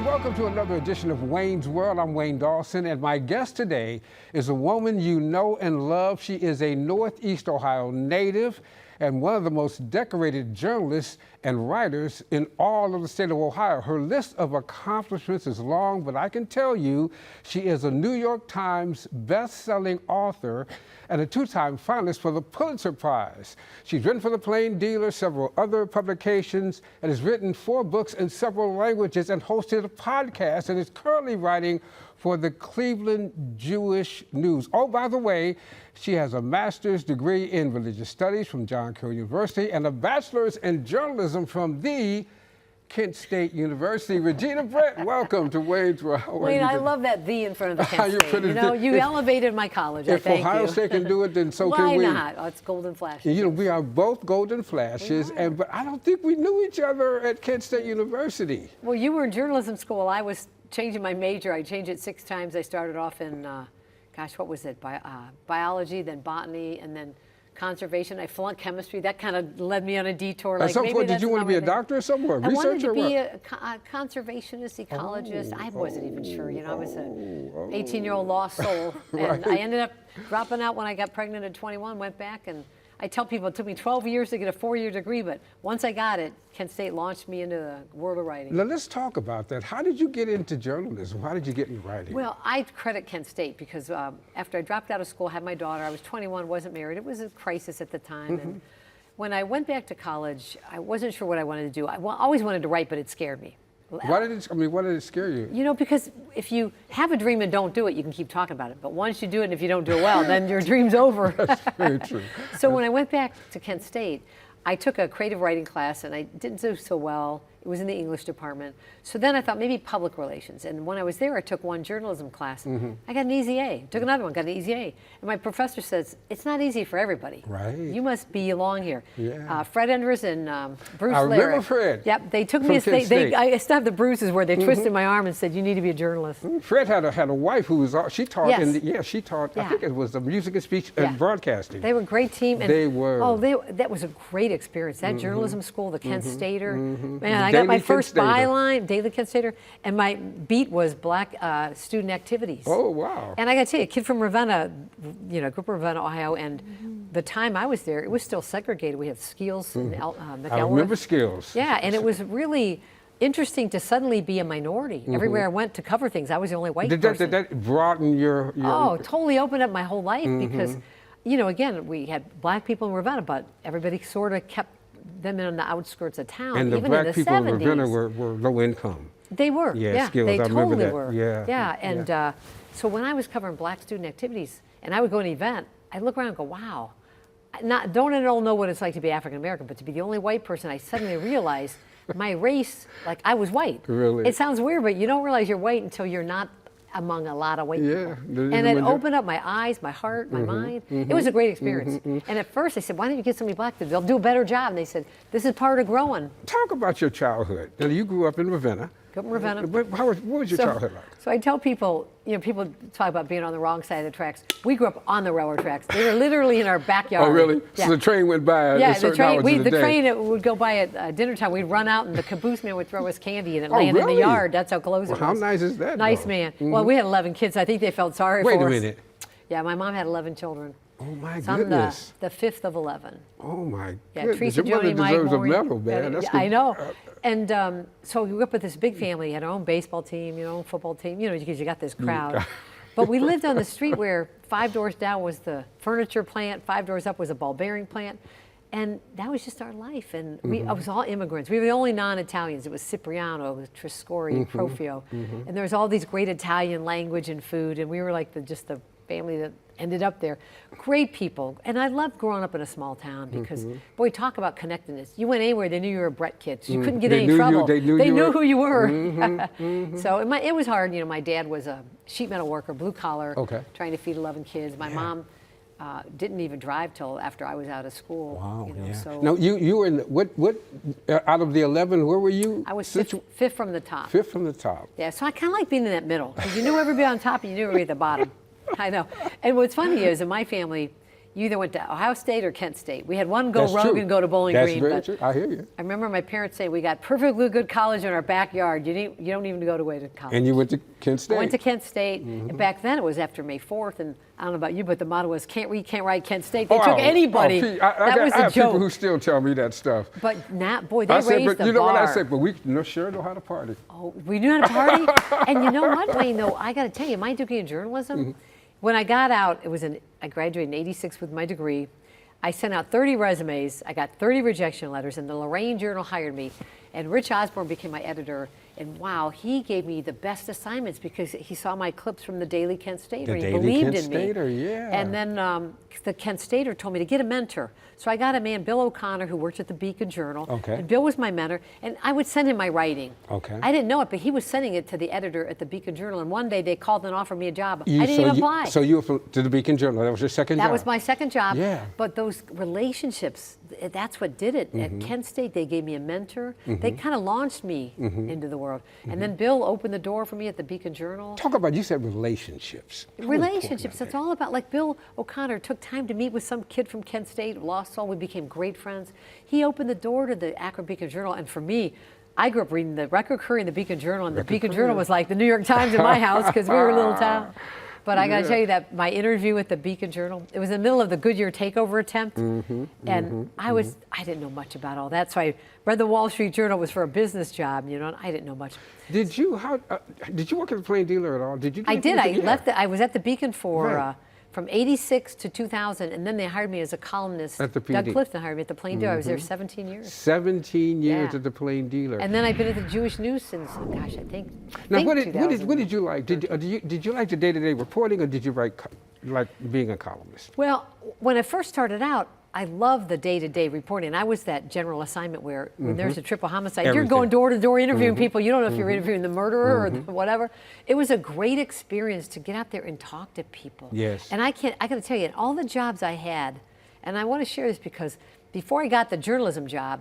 welcome to another edition of Wayne's World. I'm Wayne Dawson, and my guest today is a woman you know and love. She is a Northeast Ohio native and one of the most decorated journalists and writers in all of the state of Ohio. Her list of accomplishments is long, but I can tell you she is a New York Times best-selling author and a two-time finalist for the Pulitzer Prize. She's written for The Plain Dealer, several other publications, and has written 4 books in several languages and hosted a podcast, and is currently writing for the Cleveland Jewish News. Oh, by the way, she has a master's degree in religious studies from John Carroll University and a bachelor's in journalism from the Kent State University. Regina Brett, welcome to Wayne's World. Wayne, I love that "the" in front of the Kent State. You know, you elevated my college. If Ohio State can do it, then so can we. Why not? Oh, it's Golden Flashes. You know, we are both Golden Flashes, but I don't think we knew each other at Kent State University. Well, you were in journalism school. I was changing my major. I changed it 6 times. I started off in, what was it? Biology, then botany, and then conservation. I flunked chemistry. That kind of led me on a detour. At some point, did you want to be a doctor or something, or a researcher? I wanted to be a conservationist, ecologist. I wasn't even sure. You know, I was an 18-year-old lost soul. And I ended up dropping out when I got pregnant at 21, went back, and I tell people it took me 12 years to get a 4-year degree, but once I got it, Kent State launched me into the world of writing. Now let's talk about that. How did you get into journalism? How did you get into writing? Well, I credit Kent State because after I dropped out of school, had my daughter, I was 21, wasn't married. It was a crisis at the time. And when I went back to college, I wasn't sure what I wanted to do. I always wanted to write, but it scared me. Why did it scare you? You know, because if you have a dream and don't do it, you can keep talking about it. But once you do it, and if you don't do it well, then your dream's over. That's very true. So when I went back to Kent State, I took a creative writing class, and I didn't do so well. It was in the English department. So then I thought maybe public relations. And when I was there, I took one journalism class. I got an easy A. Took another one, got an easy A. And my professor says, it's not easy for everybody. Right. You must belong here. Yeah. Fred Enders and Bruce I Lyric. remember Fred. Yep, they took me. I still have the bruises where they twisted my arm and said, "You need to be a journalist." Fred had a wife who was she taught she taught. Yeah. I think it was the music and speech and broadcasting. They were a great team. And they were. Oh, that was a great experience. That journalism school, the Kent Stater. Man, I got my first byline, Daily Kent Stater, and my beat was Black student activities. Oh, wow. And I got to tell you, a kid from Ravenna, you know, grew up in Ravenna, Ohio, and the time I was there, it was still segregated. We had Skills and McElworth. I remember Skills. Yeah, and it was really interesting to suddenly be a minority. Everywhere I went to cover things, I was the only white person. Did that broaden your... Oh, totally opened up my whole life because, you know, again, we had black people in Ravenna, but everybody sort of kept them in the outskirts of town. And the even black in the people 70s. in Ravenna were low income. They were, Skills. They I remember totally that. were. Yeah. And so when I was covering black student activities, and I would go to an event, I'd look around and go, wow. Don't at all know what it's like to be African American, but to be the only white person, I suddenly realized my race, like I was white. Really? It sounds weird, but you don't realize you're white until you're not among a lot of white people. And it opened up my eyes, my heart, my mind. It was a great experience. And at first I said, why don't you get somebody black to they'll do a better job? And they said, this is part of growing. Talk about your childhood. Now, you grew up in Ravenna. Grew up in Ravenna. What was your childhood like? So I tell people, you know, people talk about being on the wrong side of the tracks. We grew up on the railroad tracks. They were literally in our backyard. Oh, really? Yeah. So the train went by at certain hours of the day. Train would go by at dinner time. We'd run out and the caboose man would throw us candy and it landed in the yard. That's how close it was. How nice is that? Nice man. Well, we had 11 kids. I think they felt sorry for us. Wait a minute. Yeah, my mom had 11 children. Oh, my so goodness. I'm the 5th of 11. Oh, my yeah, goodness. Teresa, Your mother Joni, Mike, deserves a Maureen. medal, man. That's I know. And so we grew up with this big family, had our own baseball team, you know, own football team, you know, because you got this crowd. But we lived on the street where 5 doors down was the furniture plant, 5 doors up was a ball bearing plant. And that was just our life. And it was all immigrants. We were the only non-Italians. It was Cipriano, it was Triscori, Profio. And there was all these great Italian language and food. And we were like just the family that ended up there. Great people. And I loved growing up in a small town because, boy, talk about connectedness. You went anywhere, they knew you were a Brett kid. So you couldn't get any trouble. They knew who you were. So it was hard. You know, my dad was a sheet metal worker, blue collar, trying to feed 11 kids. My mom didn't even drive till after I was out of school. Wow, you know, so now, you were in, what out of the 11, where were you? I was fifth from the top. Fifth from the top. Yeah, so I kind of like being in that middle. Because you knew everybody on top and you knew everybody at the bottom. I know. And what's funny is in my family, you either went to Ohio State or Kent State. We had one go That's rogue true. and go to Bowling That's Green. very But true. I hear you. I remember my parents saying we got perfectly good college in our backyard. You don't even go to college. And you went to Kent State. I went to Kent State, and back then it was after May 4th, and I don't know about you, but the motto was can't read, can't write, Kent State. They took anybody. Pete, That was I a have people who joke. still tell me that stuff. But not, boy, they I said, raised but the you know bar. what I said? But we sure know how to party. Oh, we knew how to party. And you know what, Wayne, though, I got to tell you, my degree in journalism, when I got out, I graduated in 86 with my degree. I sent out 30 resumes. I got 30 rejection letters, and the Lorraine Journal hired me. And Rich Osborne became my editor. And wow, he gave me the best assignments because he saw my clips from the Daily Kent Stater. He believed in me. Stater, yeah. And then the Kent Stater told me to get a mentor. So I got a man, Bill O'Connor, who worked at the Beacon Journal. Okay. And Bill was my mentor. And I would send him my writing. Okay. I didn't know it, but he was sending it to the editor at the Beacon Journal. And one day they called and offered me a job. I didn't even apply. So you were to the Beacon Journal. That was your second job? That was my second job. Yeah. But those relationships, that's what did it. At Kent State, they gave me a mentor. They kind of launched me into the world. And then Bill opened the door for me at the Beacon Journal. Talk about, you said relationships. Relationships, that's all about. Like Bill O'Connor took time to meet with some kid from Kent State, lost soul. We became great friends. He opened the door to the Akron Beacon Journal. And for me, I grew up reading the Record Courier and the Beacon Journal. And the Beacon Journal was like the New York Times in my house because we were a little town. But I got to tell you that my interview with the Beacon Journal, it was in the middle of the Goodyear takeover attempt. And I didn't know much about all that. So I read the Wall Street Journal was for a business job, and I didn't know much. Did you work as a plain dealer at all? Did you? I did. I was at the Beacon for Right. from 86 to 2000, and then they hired me as a columnist. At the PD. Doug Clifton hired me at the Plain Dealer. I was there 17 years. 17 years Yeah. at the Plain Dealer. And then I've been at the Jewish News since, gosh, I think. Now, what 2000. did you like? Did you like the day-to-day reporting, or did you like being a columnist? Well, when I first started out, I loved the day-to-day reporting. I was that general assignment where when there's a triple homicide, you're Everything. going door to door interviewing people. You don't know if you're interviewing the murderer or the whatever. It was a great experience to get out there and talk to people. Yes. And I got to tell you, in all the jobs I had, and I want to share this because before I got the journalism job,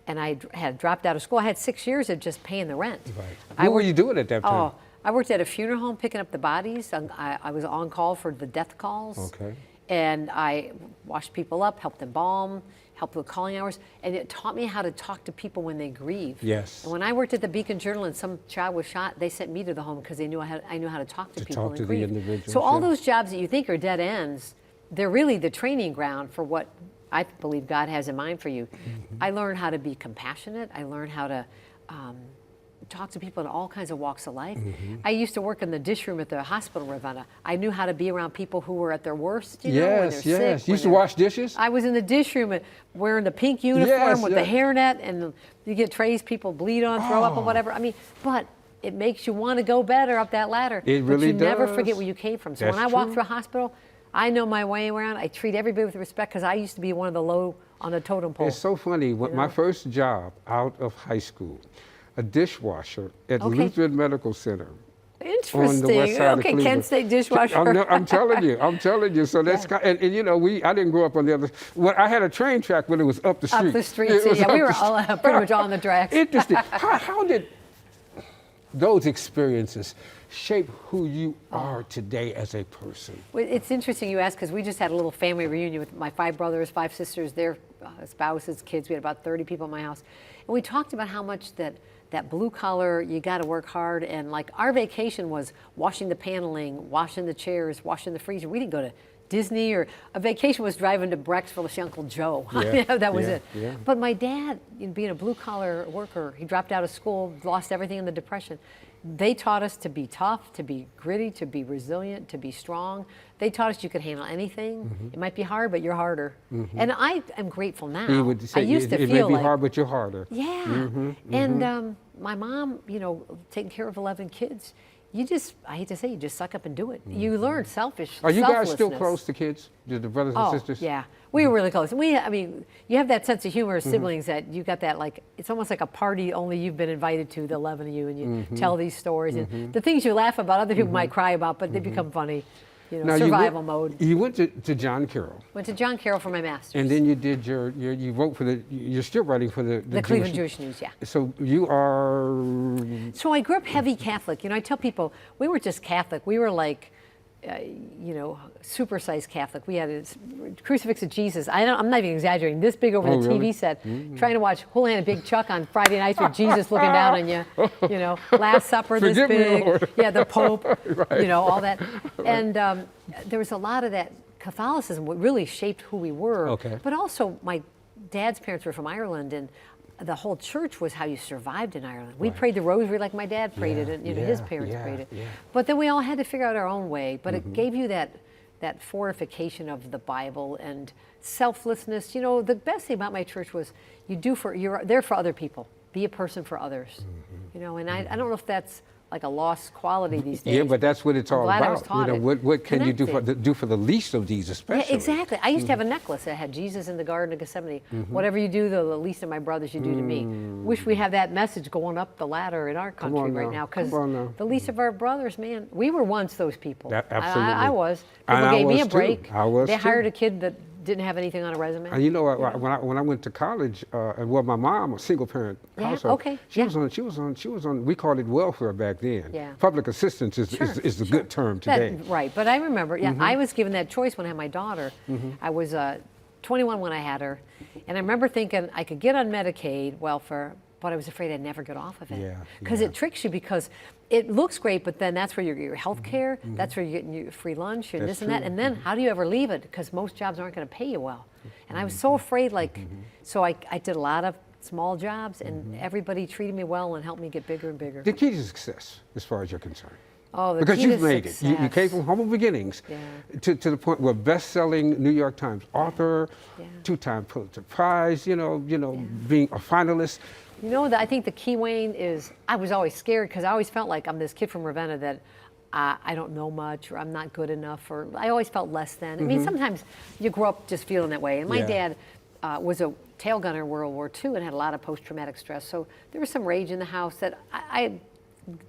and I had dropped out of school, I had 6 years of just paying the rent. Right. What were you doing at that time? Oh, I worked at a funeral home picking up the bodies. I was on call for the death calls. Okay. And I washed people up, helped embalm, helped with calling hours, and it taught me how to talk to people when they grieve. Yes. And when I worked at the Beacon Journal and some child was shot, they sent me to the home because they knew I knew how to talk to people talk and to the grieve. individuals, So all yeah. those jobs that you think are dead ends, they're really the training ground for what I believe God has in mind for you. I learned how to be compassionate. I learned how to talk to people in all kinds of walks of life. I used to work in the dish room at the hospital, Ravenna. I knew how to be around people who were at their worst, when they're sick. You used to wash dishes? I was in the dish room wearing the pink uniform with the hairnet, and you get trays people bleed on, throw up, or whatever. I mean, but it makes you want to go better up that ladder. It really But you never does. forget where you came from. So That's when I walk true. through a hospital, I know my way around. I treat everybody with respect because I used to be one of the low on the totem pole. It's so funny. My first job out of high school, a dishwasher at Okay. Lutheran Medical Center. Interesting. On the west side of Okay, Cleveland. Kent State dishwasher. I'm telling you. So that's and I didn't grow up on the other. Well, I had a train track, but it was up the street. Up the street. It So was yeah, up we the were street. all, pretty much on the tracks. Interesting. How did those experiences shape who you are today as a person? Well, it's interesting you ask because we just had a little family reunion with my 5 brothers, 5 sisters, their spouses, kids. We had about 30 people in my house. And we talked about how much that blue collar, you got to work hard. And like our vacation was washing the paneling, washing the chairs, washing the freezer. We didn't go to Disney, or a vacation was driving to Brecksville to see Uncle Joe. Yeah, That was yeah, it. yeah. But my dad, being a blue collar worker, he dropped out of school, lost everything in the Depression. They taught us to be tough, to be gritty, to be resilient, to be strong. They taught us you could handle anything. It might be hard, but you're harder. And I am grateful now. He would say I used to it feel may be like, hard, but you're harder. yeah. And my mom, taking care of 11 kids, I hate to say, you just suck up and do it. You learn selfishness. Are you guys still close to kids, the brothers and sisters? Yeah, we were really close. You have that sense of humor as siblings that you got that, like, it's almost like a party only you've been invited to, the 11 of you, and you tell these stories. And the things you laugh about, other people might cry about, but they become funny. Now, Survival mode. You went to John Carroll. Went to John Carroll for my master's. And then you did you wrote for you're still writing for the Cleveland Jewish News, yeah. So you are... So I grew up heavy Catholic. I tell people, we were just Catholic. We were like, you know, super-sized Catholic. We had a crucifix of Jesus. I'm not even exaggerating. This big over the TV set, trying to watch Holy Hand Big Chuck on Friday nights with Jesus looking down on you. You know, Last Supper this Forgive me, big. Lord. Yeah, the Pope. Right. You know, all that. And there was a lot of that Catholicism. What really shaped who we were. Okay. But also, my dad's parents were from Ireland, and the whole church was how you survived in Ireland. We prayed the rosary like my dad prayed it, and you know, his parents prayed it. But then we all had to figure out our own way. But it gave you that fortification of the Bible and selflessness. You know, the best thing about my church was you're there for other people. Be a person for others. You know, and I don't know if that's like a lost quality these days. Yeah, but that's what it's all glad I was about. taught You know, it. what can you do for the least of these, especially? Yeah, exactly. I used to have a necklace that had Jesus in the Garden of Gethsemane. Whatever you do to the least of my brothers, you do to me. Wish we have that message going up the ladder in our country right now, because the least of our brothers, man, we were once those people. Absolutely. I was. And People I gave me was a break. too. I was They too. hired a kid that didn't have anything on a resume. And you know, when I went to college, and well, my mom, a single parent household, she was on. We called it welfare back then. Yeah. Public assistance is the good term today. Right, but I remember, I was given that choice when I had my daughter. I was 21 when I had her, and I remember thinking I could get on Medicaid welfare, but I was afraid I'd never get off of it. Yeah, Because it tricks you, because it looks great, but then that's where you get your health care, that's where you're getting your free lunch and That's this and that, true. and then how do you ever leave it? Because most jobs aren't going to pay you well. And I was so afraid, so I did a lot of small jobs, and everybody treated me well and helped me get bigger and bigger. The key to success, as far as you're concerned. Oh, the Because key to you've made it. You came success. from humble beginnings to the point where best-selling New York Times author, two-time Pulitzer Prize, being a finalist. You know, I think the key, Wayne, is I was always scared, because I always felt like I'm this kid from Ravenna that I don't know much, or I'm not good enough, or I always felt less than. I mean, sometimes you grow up just feeling that way. And my dad was a tail gunner in World War II and had a lot of post-traumatic stress. So there was some rage in the house that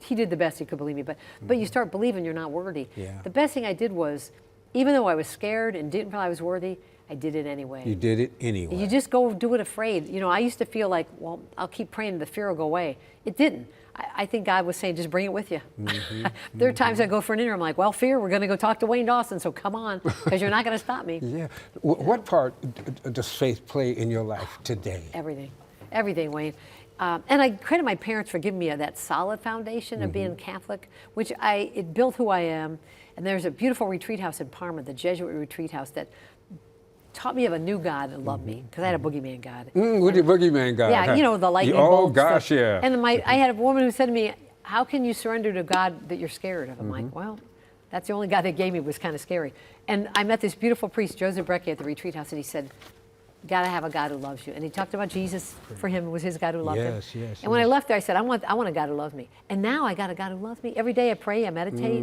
he did the best he could, believe me. But you start believing you're not worthy. Yeah. The best thing I did was, even though I was scared and didn't feel I was worthy, I did it anyway. You did it anyway. You just go do it afraid. You know, I used to feel like, well, I'll keep praying, the fear will go away. It didn't. I think God was saying, just bring it with you. There are times I go for an interview, I'm like, well, fear, we're going to go talk to Wayne Dawson, so come on, because you're not going to stop me. Yeah. What part does faith play in your life today? Everything. Everything, Wayne. And I credit my parents for giving me that solid foundation of being Catholic, which it built who I am. And there's a beautiful retreat house in Parma, the Jesuit retreat house, that taught me of a new God that loved me, because I had a boogeyman God. What did boogeyman God? Yeah, you know, the lightning Oh, bolts. gosh, yeah. And I had a woman who said to me, how can you surrender to God that you're scared of? I'm like, well, that's the only God they gave me, was kind of scary. And I met this beautiful priest, Joseph Brett, at the retreat house, and he said, you got to have a God who loves you. And he talked about Jesus. For him, it was his God who loved him. Yes. And when I left there, I said, I want a God who loves me. And now I got a God who loves me. Every day I pray, I meditate.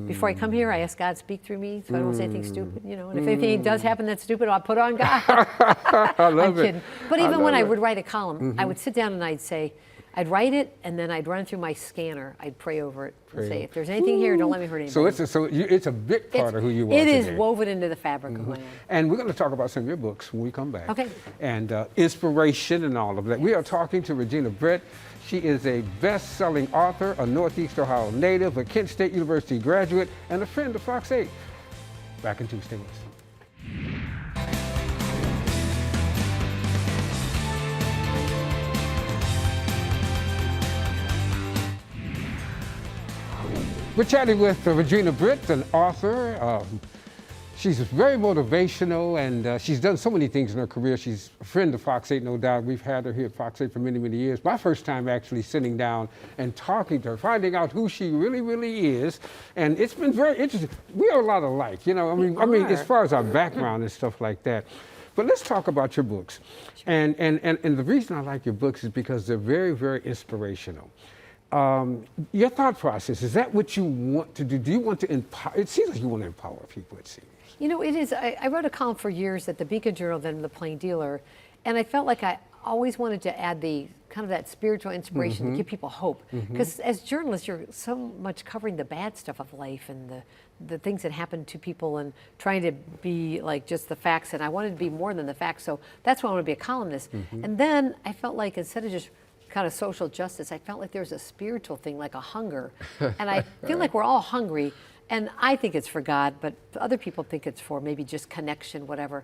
Before I come here, I ask God to speak through me, so I don't say anything stupid, you know. And if anything does happen that's stupid, I'll put it on God. I love I'm kidding. But even when I would write a column, I would sit down and I'd write it, and then I'd run through my scanner. I'd pray over it and say, if there's anything here, don't let me hurt anybody. So it's a big part of who you are It is today. woven into the fabric of who I am. And we're going to talk about some of your books when we come back. Okay. And inspiration and all of that. We are talking to Regina Brett. She is a best-selling author, a Northeast Ohio native, a Kent State University graduate, and a friend of Fox 8. Back in Tuesday. We're chatting with Regina Brett, an author. She's very motivational, and she's done so many things in her career. She's a friend of Fox 8, no doubt. We've had her here at Fox 8 for many, many years. My first time actually sitting down and talking to her, finding out who she really, really is. And it's been very interesting. We are a lot alike, you know. I mean, as far as our background and stuff like that. But let's talk about your books. And the reason I like your books is because they're very, very inspirational. Your thought process, is that what you want to do? Do you want to empower? It seems like you want to empower people, it seems. You know, it is. I wrote a column for years at the Beacon Journal, then the Plain Dealer, and I felt like I always wanted to add the kind of that spiritual inspiration to give people hope. Because as journalists, you're so much covering the bad stuff of life and the things that happen to people and trying to be like just the facts. And I wanted to be more than the facts, so that's why I wanted to be a columnist. And then I felt like instead of just kind of social justice, I felt like there was a spiritual thing, like a hunger. And I feel like we're all hungry. And I think it's for God, but other people think it's for maybe just connection, whatever.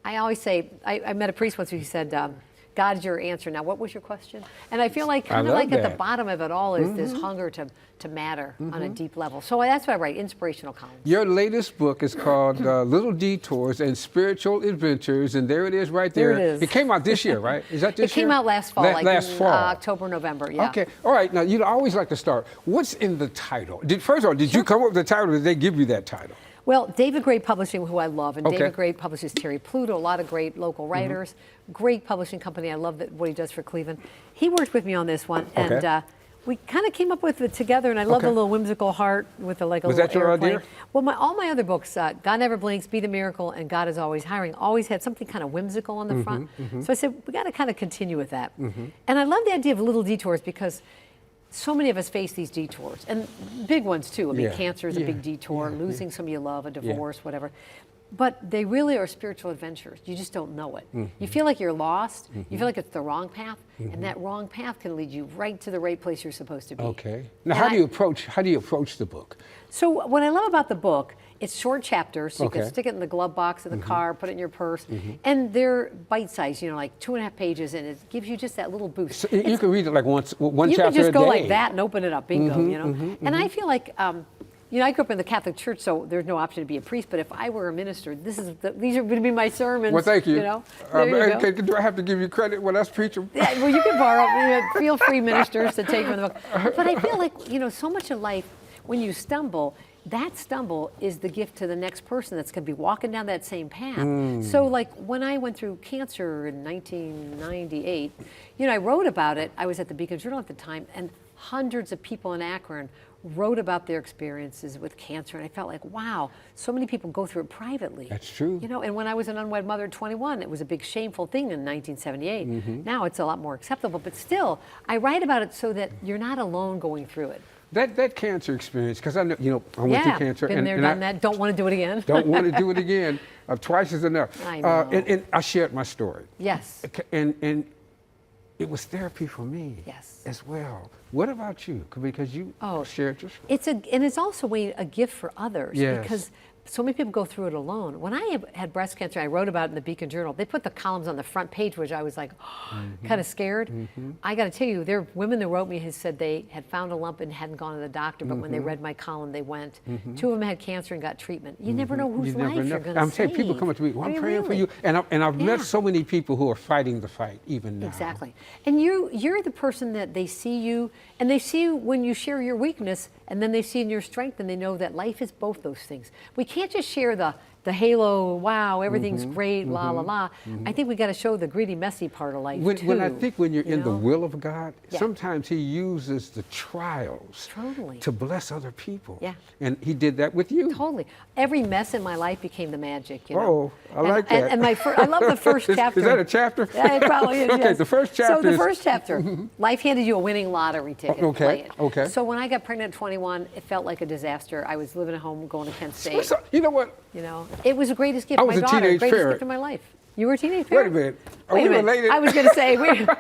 I always say, I met a priest once who said, God is your answer. Now, what was your question? And I feel like kind of like at the bottom of it all is this hunger to matter on a deep level. So that's what I write, inspirational columns. Your latest book is called Little Detours and Spiritual Adventures, and there it is right there. There it is. It came out this year, right? Is that this year? It came out last fall, last fall. October, November, yeah. Okay, all right. Now, you always like to start. What's in the title? First of all, did you come up with the title, or did they give you that title? Well, David Gray Publishing, who I love, and David Gray publishes Terry Pluto, a lot of great local writers, great publishing company. I love what he does for Cleveland. He worked with me on this one, and we kind of came up with it together, and I love the little whimsical heart with like a Was little that your airplane. idea? Well, all my other books, God Never Blinks, Be the Miracle, and God Is Always Hiring, always had something kind of whimsical on the front. So I said, we got to kind of continue with that. And I love the idea of little detours because so many of us face these detours, and big ones too. I mean, cancer is a big detour, losing somebody you love, a divorce, whatever. But they really are spiritual adventures. You just don't know it. You feel like you're lost. You feel like it's the wrong path, and that wrong path can lead you right to the right place you're supposed to be. Okay. Now, how do you approach the book? So what I love about the book, it's short chapters, so you can stick it in the glove box in the car, put it in your purse, and they're bite-sized, like 2.5 pages, and it gives you just that little boost. So you can read it like one chapter a day. You can just go like that and open it up, bingo, And I feel like, I grew up in the Catholic Church, so there's no option to be a priest, but if I were a minister, these are going to be my sermons. Well, thank you. There you go. Do I have to give you credit when I preach them? Yeah, well, you can borrow, feel free, ministers, to take from the book. But I feel like, so much of life, when you stumble, that stumble is the gift to the next person that's going to be walking down that same path. So like when I went through cancer in 1998, I wrote about it. I was at the Beacon Journal at the time, and hundreds of people in Akron wrote about their experiences with cancer, and I felt like, wow, so many people go through it privately. That's true. And when I was an unwed mother at 21, it was a big shameful thing in 1978. Now it's a lot more acceptable, but still, I write about it so that you're not alone going through it. That cancer experience, because I know, I went through cancer. Been there, done that. Don't want to do it again. Don't want to do it again. Twice is enough. I know. And I shared my story. Yes. And it was therapy for me. Yes. As well. What about you? Because you shared your story. And it's also a gift for others. Yes. Because so many people go through it alone. When I had breast cancer, I wrote about it in the Beacon Journal. They put the columns on the front page, which I was like, kind of scared. I got to tell you, there are women that wrote me who said they had found a lump and hadn't gone to the doctor, but when they read my column, they went. 2 of them had cancer and got treatment. You never know whose life you're going to save. I'm saying people come up to me, well, I'm praying for you. And I've met so many people who are fighting the fight even now. Exactly. And you're the person that they see you, and they see you when you share your weakness, and then they see in your strength, and they know that life is both those things. We can't just share the halo, wow, everything's great, la la la. I think we got to show the gritty, messy part of life too. When I think when you're in the will of God, sometimes He uses the trials to bless other people. Yeah. And He did that with you. Totally. Every mess in my life became the magic. Oh, I like that. And I love the first chapter. Is that a chapter? Yeah, it probably is. Okay, yes. the first chapter. So the first chapter, life handed you a winning lottery ticket. Okay. Play it. Okay. So when I got pregnant at 21, it felt like a disaster. I was living at home, going to Kent State. So, you know what? It was the greatest gift. I was my a daughter, teenage greatest parent. gift of my life. You were a teenage Wait a parent? minute. Are Wait we a minute. related? I was going to say we're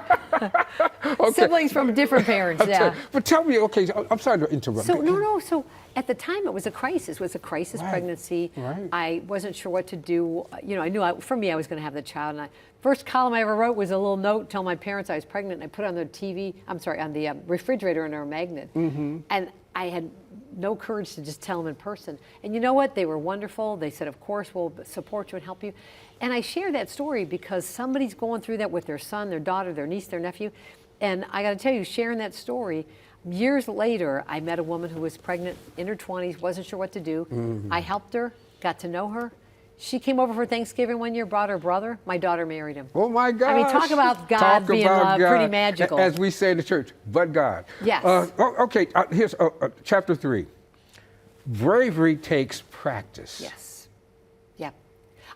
Okay. siblings from different parents. Yeah. But tell me, okay, I'm sorry to interrupt. So no. So at the time, it was a crisis. It was a crisis pregnancy. Right. I wasn't sure what to do. I knew for me, I was going to have the child. And first column I ever wrote was a little note telling my parents I was pregnant. And I put it on the TV. I'm sorry, on the refrigerator under a magnet. And I had no courage to just tell them in person. And you know what? They were wonderful. They said, of course, we'll support you and help you. And I share that story because somebody's going through that with their son, their daughter, their niece, their nephew. And I got to tell you, sharing that story, years later, I met a woman who was pregnant in her 20s, wasn't sure what to do. I helped her, got to know her. She came over for Thanksgiving one year, brought her brother. My daughter married him. Oh my gosh. I mean, talk about God being love, pretty magical. As we say in the church, but God. Yes. Okay, here's chapter 3. Bravery takes practice. Yes. Yeah.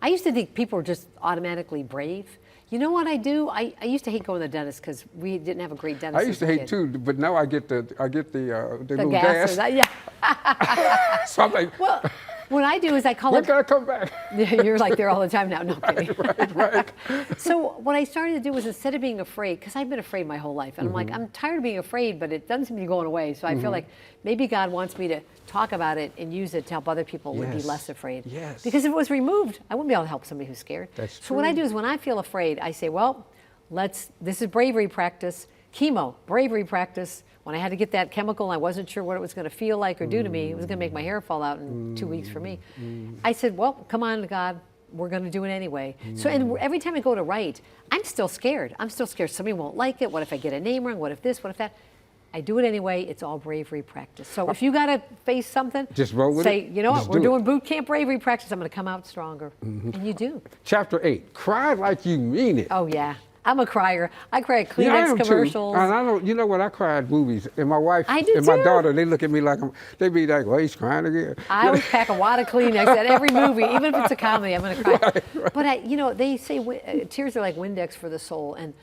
I used to think people were just automatically brave. You know what I do? I used to hate going to the dentist because we didn't have a great dentist. I used to hate too, but now I get the little gas. gas. Yeah. So I'm like, Well, What I do is I call When it. can I come back? You're like there all the time now. No I'm kidding. Right. So what I started to do was instead of being afraid, because I've been afraid my whole life, and I'm like, I'm tired of being afraid, but it doesn't seem to be going away. So I feel like maybe God wants me to talk about it and use it to help other people be Yes. less afraid. Yes. Because if it was removed, I wouldn't be able to help somebody who's scared. That's So what I true. do is when I feel afraid, I say, well, this is bravery practice. Chemo, bravery practice. When I had to get that chemical, I wasn't sure what it was going to feel like or do to me. It was going to make my hair fall out in 2 weeks for me. I said, well, come on, God, we're going to do it anyway. So, and every time I go to write, I'm still scared. I'm still scared somebody won't like it. What if I get a name wrong? What if this? What if that? I do it anyway. It's all bravery practice. So if you got to face something, Just roll with say, it. you know what, Just we're do it. doing boot camp bravery practice. I'm going to come out stronger. And you do. Chapter 8, cry like you mean it. Oh, yeah. I'm a crier. I cry at Yeah, I Kleenex am too. commercials. And I don't, you know what, I cry at movies. And my wife I do and my too. daughter, they look at me like, they be like, well, he's crying again. I always pack a wad of Kleenex at every movie, even if it's a comedy, I'm going to cry. But they say tears are like Windex for the soul. And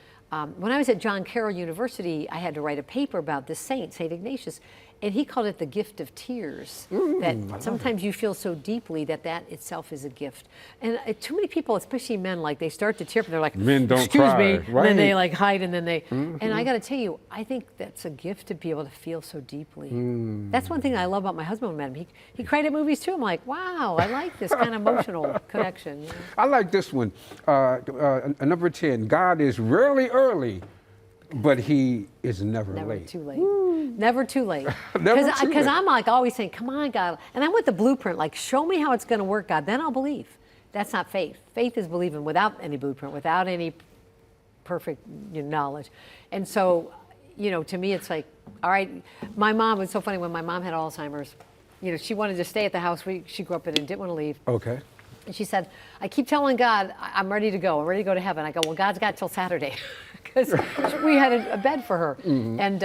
when I was at John Carroll University, I had to write a paper about this saint, Saint Ignatius, and he called it the gift of tears. That sometimes you feel so deeply that itself is a gift. And too many people, especially men, like they start to tear up and they're like, Men don't excuse cry, me, and then they right. like hide, and then they. And I got to tell you, I think that's a gift to be able to feel so deeply. That's one thing I love about my husband when I met him. He cried at movies too. I'm like, wow, I like this kind of emotional connection. You know? I like this one. Number 10, God is rarely early, but he is never Never late. too late. Never too late. Never too Because late. I'm like always saying, come on, God. And I want the blueprint, like, show me how it's going to work, God. Then I'll believe. That's not faith. Faith is believing without any blueprint, without any perfect knowledge. And so, to me, it's like, all right, my mom, was so funny when my mom had Alzheimer's, she wanted to stay at the house she grew up in and didn't want to leave. Okay. And she said, I keep telling God, I'm ready to go. I'm ready to go to heaven. I go, well, God's got till Saturday. Because we had a bed for her. And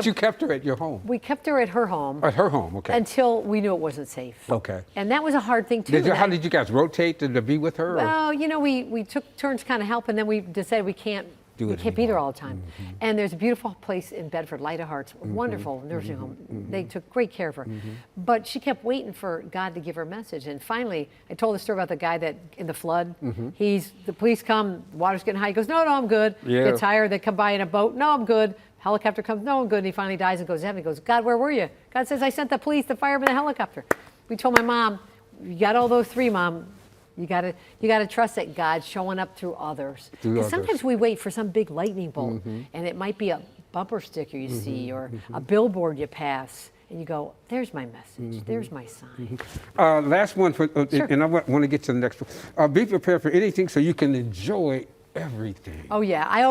You kept her at your home. we kept her at her home At her home, okay. until we knew it wasn't safe. Okay. And that was a hard thing, too. How did you guys rotate to be with her? Or? Well, we took turns kind of helping, then we decided we can't Do be it there anymore. all the time. And there's a beautiful place in Bedford, Light of Hearts, wonderful nursing home. They took great care of her. But she kept waiting for God to give her a message. And finally, I told the story about the guy that in the flood, the police come, water's getting high. He goes, no, I'm good. Yeah. Gets tired, they come by in a boat. No, I'm good. Helicopter comes, no, I'm good. And he finally dies and goes to heaven. He goes, God, where were you? God says, I sent the police, the firemen, the helicopter. We told my mom, you got all those three, Mom. You gotta trust that God's showing up through others. Because sometimes we wait for some big lightning bolt, and it might be a bumper sticker you see or a billboard you pass, and you go, "There's my message. There's my sign." Last one, Sure. and I want to get to the next one. Be prepared for anything so you can enjoy everything. Oh yeah, I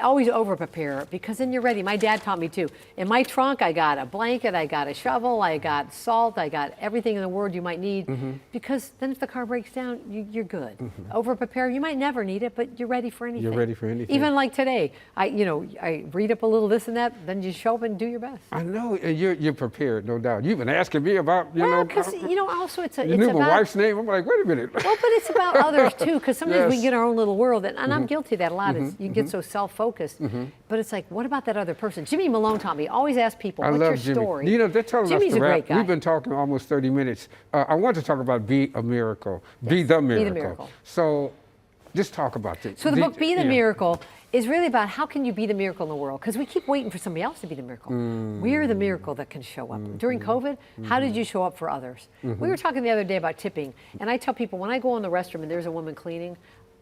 always over prepare because then you're ready. My dad taught me too. In my trunk, I got a blanket, I got a shovel, I got salt, I got everything in the world you might need. Because then if the car breaks down, you're good. Over prepare, you might never need it, but you're ready for anything. You're ready for anything. Even like today, I read up a little this and that, then you show up and do your best. I know, and you're prepared, no doubt. You've been asking me about, Because also it's you knew about my wife's name. I'm like, wait a minute. Well, but it's about others too, because sometimes we Yes. get our own little world, and I'm guilty of that a lot. Is you get so self-focused, but it's like, what about that other person? Jimmy Malone taught me, always ask people, I what's love your Jimmy. story? They're telling Jimmy's us a to wrap. great guy. We've been talking almost 30 minutes. I want to talk about Be a Miracle. Be the Miracle. Miracle. So just talk about it. So the book Be the Miracle is really about how can you be the miracle in the world? Because we keep waiting for somebody else to be the miracle. We're the miracle that can show up. During COVID, how did you show up for others? We were talking the other day about tipping, and I tell people when I go in the restroom and there's a woman cleaning,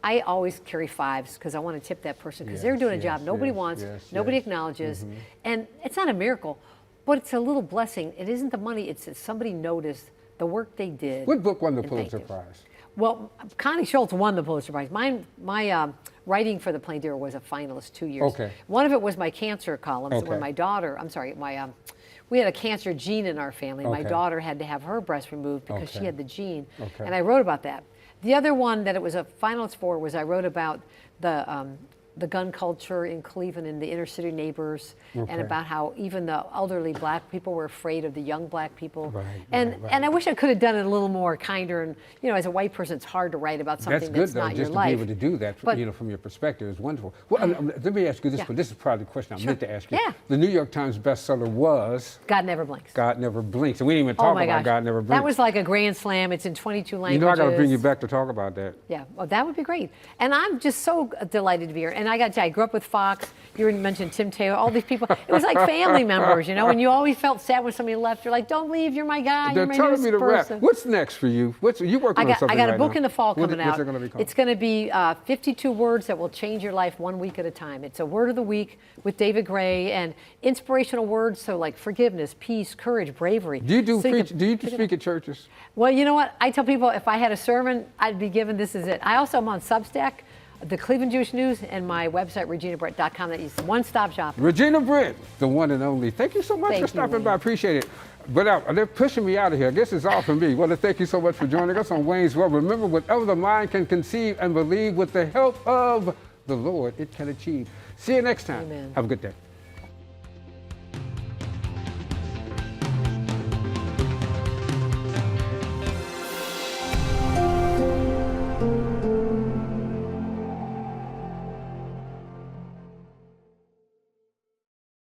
I always carry fives because I want to tip that person because they're doing a job nobody wants, nobody acknowledges, and it's not a miracle, but it's a little blessing. It isn't the money, it's that somebody noticed the work they did. What book won the and thanked Pulitzer you. Prize? Well, Connie Schultz won the Pulitzer Prize. My writing for the Plain Dearer was a finalist 2 years. Okay. One of it was my cancer columns. Okay. When my daughter, we had a cancer gene in our family. My Okay. daughter had to have her breast removed because she Okay. had the gene. Okay. And I wrote about that. The other one that it was a finalist for was I wrote about the the gun culture in Cleveland and the inner city neighbors, Okay. and about how even the elderly black people were afraid of the young black people. Right, and right, right. and I wish I could have done it a little more kinder. And as a white person, it's hard to write about something That's good, though, not your just to life. be able to do that, But- from your perspective is wonderful. Well, let me ask you this Yeah. one. This is probably the question I meant to ask you. Yeah. The New York Times bestseller was God Never Blinks. God Never Blinks, and we didn't even Oh talk my about gosh, God Never Blinks. that was like a grand slam. It's in 22 languages. You know, I got to bring you back to talk about that. Yeah, well, that would be great. And I'm just so delighted to be here. And I got to tell you, I grew up with Fox. You mentioned Tim Taylor, all these people. It was like family members, and you always felt sad when somebody left. You're like, don't leave, you're my guy, They're you're my telling newest me to rap. person. What's next for you? You working on something I got right a book now? in the fall coming out. What's it going to be called? It's going to be 52 words that will change your life 1 week at a time. It's a word of the week with David Gray and inspirational words, so like forgiveness, peace, courage, bravery. Do you So preach? can Do you pick it speak at churches? Well, you know what? I tell people if I had a sermon, I'd be given this is it. I also am on Substack, the Cleveland Jewish News, and my website, reginabrett.com. That is one-stop shop. Regina Brett, the one and only. Thank you so much Thank for you, stopping by. I Wayne. appreciate it. But they're pushing me out of here. I guess it's all for me. Well, thank you so much for joining us on Wayne's World. Remember, whatever the mind can conceive and believe with the help of the Lord, it can achieve. See you next time. Amen. Have a good day.